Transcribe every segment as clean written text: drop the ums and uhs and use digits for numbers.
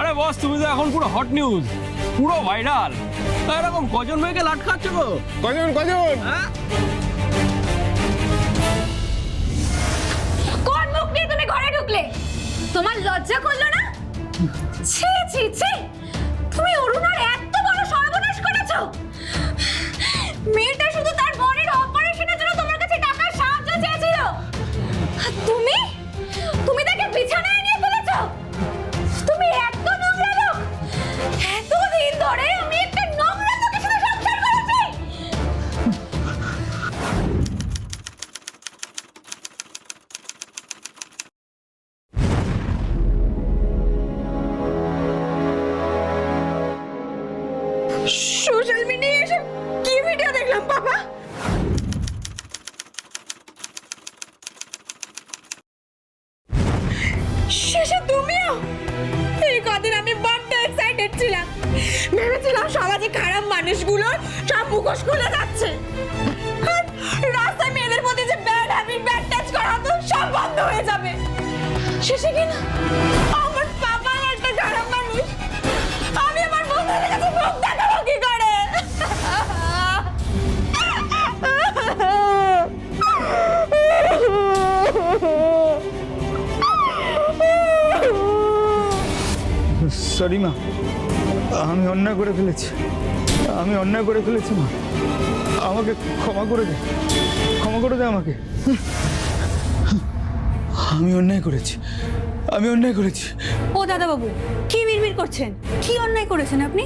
আরে বস, তুমি তো এখন পুরো হট নিউজ, পুরো ভাইরাল। এরকম কজন মেয়েকে লাটকাচ্ছ গো? কজন? হ্যাঁ, কোন মুখ নিয়ে তুমি ঘরে ঢুকলে? তোমার লজ্জা করলো না? ছি ছি ছি, তুমি অরুণার এত বড় সর্বনাশ করেছো। মেয়েটা শুধু তার বোনের অপারেশনের জন্য তোমার কাছে টাকার সাহায্য চেয়েছিল। তুমি তুমি তাকে বিছানায় নিয়ে তুলেছো। তুমি এত নোংরা লোক। এতদিন ধরে আমি একটা নোংরা লোকের সাথে সংসার করেছি। সোশ্যাল মিডিয়ায় এসব কি ভিডিও দেখলাম বাবা? শেষে তুমিও? এই কদিন আমি বড্ড এক্সাইটেড ছিলাম, ভেবেছিলাম সমাজে খারাপ মানুষগুলোর সব মুখোশ খুলে যাচ্ছে, আর রাস্তায় মেয়েদের প্রতি যে ব্যাড হ্যাবিট, ব্যাড টাচ করা হতো সব বন্ধ হয়ে যাবে। শেষে কিনা আমার বাবা একটা খারাপ মানুষ। আমি আমার বন্ধুদের কাছে মুখ দেখাবো কি করে? সরি মা, আমি অন্যায় করে ফেলেছি। মা, আমাকে ক্ষমা করে দে, আমাকে। আমি অন্যায় করেছি। ও দাদা বাবু, কি বিড়বিড় করছেন? কি অন্যায় করেছেন আপনি?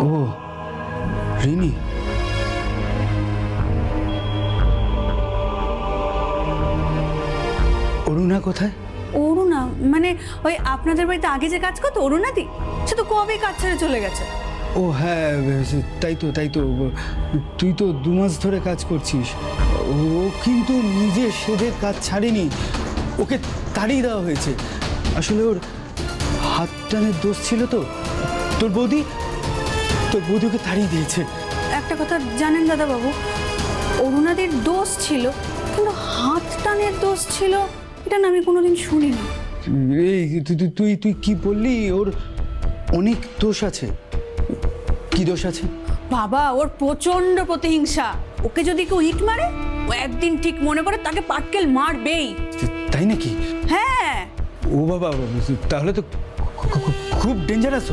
ও রিনি, অরুণা কোথায়? অরুণা মানে ওই আপনাদের বাড়িতে আগে যে কাজ করতো অরুণাদি, সে তো কবে কাজ ছেড়ে চলে গেছে। ও হ্যাঁ, তাই তো তুই তো 2 মাস ধরে কাজ করছিস। ও কিন্তু নিজে সেদে কাজ ছাড়েনি, ওকে তাড়িয়ে দেওয়া হয়েছে। আসলে ওর হাত টানের দোষ ছিল তো। তোর বৌদি ওকে তাড়িয়ে দিয়েছে। একটা কথা জানেন দাদা বাবু, অরুণাদির দোষ ছিল, কিন্তু হাত টানের দোষ ছিল এটা না আমি কোনোদিন শুনিনি। এই তুই কি বললি? ওর অনেক দোষ আছে। কি দোষ আছে? বাবা, ওর প্রচন্ড প্রতিহিংসা। ওকে যদি কেউ ইট মারে, ও একদিন ঠিক মনে করে তাকে পাটকেল মারবেই। তাই নাকি? হ্যাঁ। ও বাবা, তাহলে তো খুব ডেঞ্জারাস।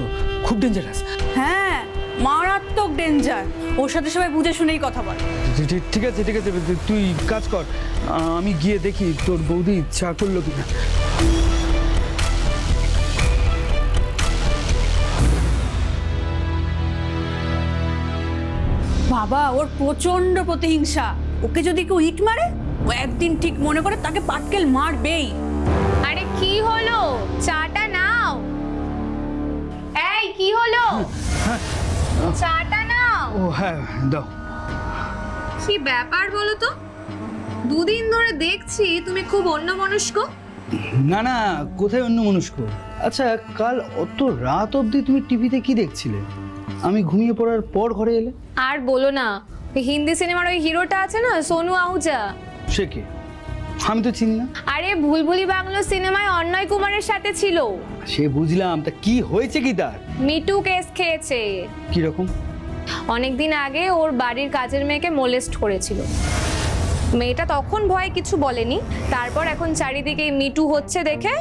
হ্যাঁ, মারাত্মক ডেঞ্জার। ওর সাথে সবাই বুঝে শুনেই কথা বলে। ঠিক আছে, তুই কাজ কর, আমি গিয়ে দেখি তোর বৌদি চা করলো কিনা। বাবা, ওর প্রচন্ড প্রতিহিংসা। ওকে যদি কেউ ইট মারে, ও একদিন ঠিক মনে করে তাকে পাটকেল মারবেই। আরে কি হলো? চাটা নাও। এই কি হলো? চাটা নাও। ও হ্যাঁ, দাও। কি ব্যাপার বলো তো? 2 দিন ধরে দেখছি তুমি খুব অন্যমনস্ক। না, কোথায় অন্যমনস্ক? আচ্ছা, কাল অত রাত অবধি তুমি টিভিতে কি দেখছিলে? আমি ঘুমিয়ে পড়ার পর ঘরে এলে। আর বলো না, ওই হিন্দি সিনেমার ওই হিরোটা আছে না, সোনু আহুজা। সে কে? আমি তো চিনি না। আরে ভুলভুলি বাংলো সিনেমায় অন্নয় কুমারের সাথে ছিল। সে বুঝলাম, তা কি হয়েছে কি তার? মিটু কেস খেয়েছে। কি রকম? অনেকদিন আগে ওর বাড়ির কাজের মেয়েকে মোলেস্ট করেছিল। মেয়েটা তখন ভয়ে কিছু বলেনি, তারপর এখন চারিদিকে মিটু হচ্ছে দেখে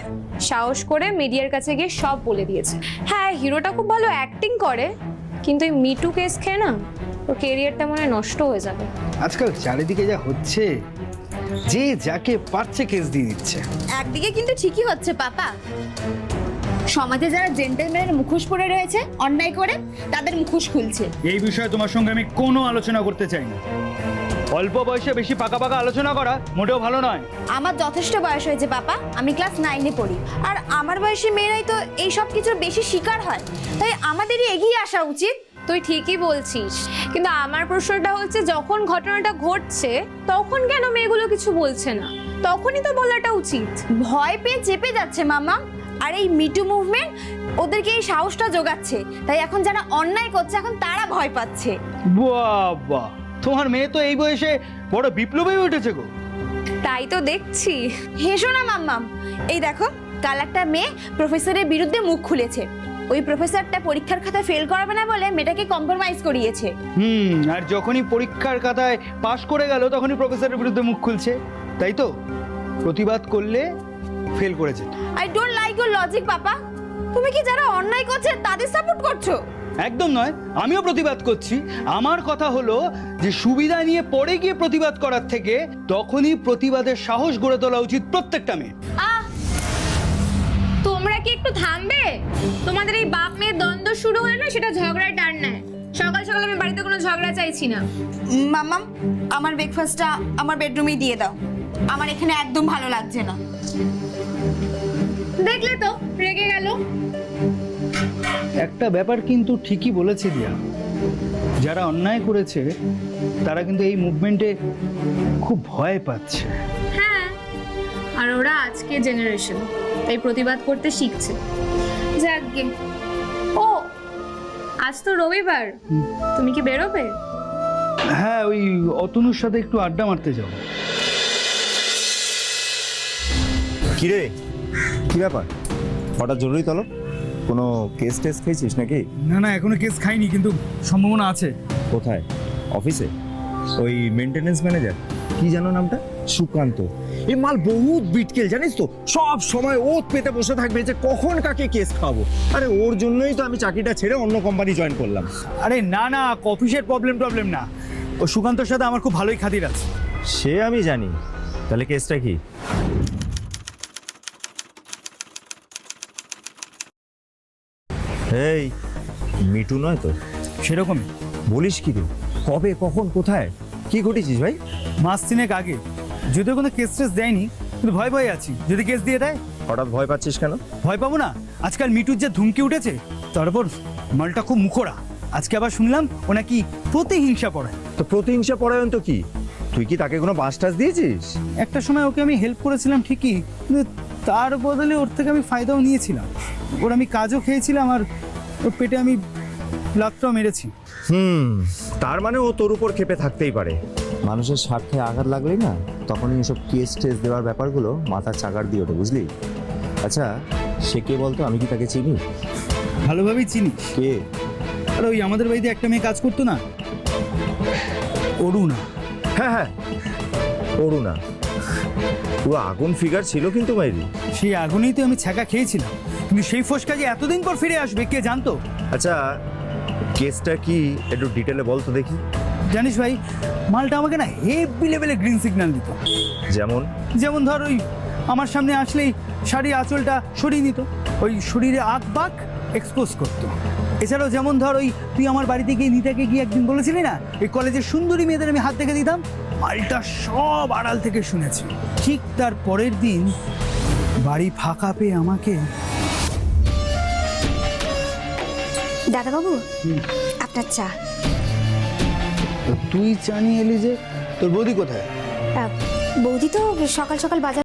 সাহস করে মিডিয়ার কাছে গিয়ে সব বলে দিয়েছে। হ্যাঁ, হিরোটা খুব ভালো অ্যাক্টিং করে, কিন্তু এই মিটু কেস খেয়ে না ওর কেরিয়ারটা মনে হয় নষ্ট হয়ে যাবে। আজকাল চারিদিকে যা হচ্ছে, যে যাকে পারছে কেস দিয়ে দিচ্ছে। একদিকে কিন্তু ঠিকই হচ্ছে পাপা, সমাজে যারা জেন্টলম্যানের মুখোশ পরে রয়েছে অন্যায় করে, তাদের মুখোশ খুলছে। এই বিষয়ে তোমার সঙ্গে আমি কোনো আলোচনা করতে চাই না। অল্প বয়সে বেশি পাকা আলোচনা করা মোটেও ভালো নয়। আমার যথেষ্ট বয়স হয়েছে পাপা, আমি ক্লাস 9-এ পড়ি, আর আমার বয়সী মেয়েরাই তো এই সব কিছুর বেশি শিকার হয়, তাই আমাদেরই এগিয়ে আসা উচিত। তুই ঠিকই বলছিস, কিন্তু আমার প্রশ্নটা হচ্ছে যখন ঘটনাটা ঘটছে তখন কেন মেয়েগুলো কিছু বলছে না? তখনই তো বলাটা উচিত। ভয় পেয়ে চেপে যাচ্ছে মামা, আর এই মিটু মুভমেন্ট ওদেরকে এই সাহসটা জোগাচ্ছে, তাই এখন যারা অন্যায় করছে এখন তারা ভয় পাচ্ছে। বাবা, তোমার মেয়ে তো এই বয়সে বড় বিপ্লবী উঠেছে গো। তাই তো দেখছি। হেসো না মাম্মাম, এই দেখো কাল একটা মেয়ে প্রফেসরের বিরুদ্ধে মুখ খুলেছে। ওই প্রফেসরটা পরীক্ষার খাতায় ফেল করাবে না বলে মেয়েটাকে কম্প্রোমাইজ করিয়েছে। আর যখনই পরীক্ষার খাতায় পাশ করে গেল তখনই প্রফেসরের বিরুদ্ধে মুখ খুলছে, তাই তো? প্রতিবাদ করলে ফেল করেছে। I don't like your logic papa. তুমি কি যারা অন্যায় করছে তাদের সাপোর্ট করছো? একদম নয়, আমিও প্রতিবাদ করছি। আমার কথা হলো যে সুবিধা নিয়ে পড়ে গিয়ে প্রতিবাদ করার থেকে তখনই প্রতিবাদের সাহস গড়ে তোলা উচিত প্রত্যেকটা মেয়ে। তোমরা কি একটু থামবে? তোমাদের এই বাপ মেয়ের দ্বন্দ্ব শুরু হলে না সেটা ঝগড়ায় টার্ন নেয়। সকাল সকাল আমি বাড়িতে কোনো ঝগড়া চাইছি না। মাম্মাম, আমার ব্রেকফাস্টটা আমার বেডরুমেই দিয়ে দাও। আমার এখানে একদম ভালো লাগছে না। দেখলে তো রেগে গেল। একটা ব্যাপার কিন্তু ঠিকই বলেছে দিয়া, যারা অন্যায় করেছে তারা কিন্তু এই মুভমেন্টে খুব ভয় পাচ্ছে। হ্যাঁ, আর ওরা আজকে জেনারেশন, তাই প্রতিবাদ করতে শিখছে। যাকগে। ও, আজ তো রবিবার, তুমি কি বেরোবে? হ্যাঁ, ওই অতনুর সাথে একটু আড্ডা মারতে যাও। কিরে, কি ব্যাপার? হঠাৎ জরুরি তলব? কোনো কেস টেস খেয়েছিস নাকি? না, এখনো কেস খাইনি, কিন্তু সম্ভাবনা আছে। কোথায়? অফিসে? ওই মেনটেনেন্স ম্যানেজার কি জানো নামটা? সুকান্ত। এই মাল বহুত বিটকেল, জানিস তো? সব সময় ওত পেতে বসে থাকবে যে কখন কাকে কেস খাওয়াবো। আরে ওর জন্যই তো আমি চাকরিটা ছেড়ে অন্য কোম্পানি জয়েন করলাম। আরে না, অফিসের প্রবলেম না, ও সুকান্তর সাথে আমার খুব ভালোই খাতির আছে। সে আমি জানি। তাহলে কেসটা কি? এই মিটু নয় তো? সেরকমই। বলিস কি রে? কবে, কখন, কোথায়, কি ঘটেছিস ভাই? মাস তিনেক আগে, যদিও কোনো কেস টেস দেয়নি, কিন্তু ভয় আছি যদি কেস দিয়ে দেয়। হঠাৎ ভয় পাচ্ছিস কেন? ভয় পাবো না, আজকাল মিটুর যে ধুমকি উঠেছে, তারপর মালটা খুব মুখোড়া। আজকে আবার শুনলাম ও নাকি প্রতিহিংসা পড়ায়। তো প্রতিহিংসা পরায়ণ তো কি? তুই কি তাকে কোনো বাস টাস দিয়েছিস? একটা সময় ওকে আমি হেল্প করেছিলাম ঠিকই, কিন্তু তার বদলে ওর থেকে আমি ফায়দাও নিয়েছিলাম। ওর আমি কাজও খেয়েছিলাম, আর ওর পেটে আমি লাতটাও মেরেছি। তার মানে ও তোর উপর ক্ষেপে থাকতেই পারে। মানুষের স্বার্থে আঘাত লাগলেই না, তখনই এসব কেস টেস দেওয়ার ব্যাপারগুলো মাথার চাকার দিয়ে ওঠে, বুঝলি? আচ্ছা, সে কে বলতো? আমি কি তাকে চিনি? ভালোভাবেই চিনি। কে? আর ওই আমাদের বাড়িতে একটা মেয়ে কাজ করতো না, অরুণা। হ্যাঁ, অরুণা। পুরো আগুন ফিগার ছিল কিন্তু বাইরে। সেই আগুনেই তো আমি ছ্যাঁকা খেয়েছিলাম, কিন্তু সেই ফসকা যে এতদিন পর ফিরে আসবে কে জানতো? আচ্ছা, কেসটা কি একটু ডিটেলে বল তো দেখি। জানিস ভাই, মালটা আমাকে না হেভি লেভেলে গ্রিন সিগন্যাল দিত। যেমন ধর, ওই আমার সামনে আসলেই শাড়ি আঁচলটা সরিয়ে নিত, ওই শরীরে আঁক বাঁক এক্সপোজ করতো। এছাড়াও যেমন ধর, ওই তুই আমার বাড়িতে গিয়ে নিতাকে গিয়ে একদিন বলেছিলি না, এই কলেজের সুন্দরী মেয়েদের আমি হাত দেখে দিতাম, মালটা সব আড়াল থেকে শুনেছি। ঠিক তার পরের দিন বাড়ি ফাঁকা পেয়ে আমাকে। দাদাবাবু, আপনার চা। তুই চা নিয়ে এলি যে? তোর বৌদি কোথায়? বৌদি তো সকাল সকাল বাজার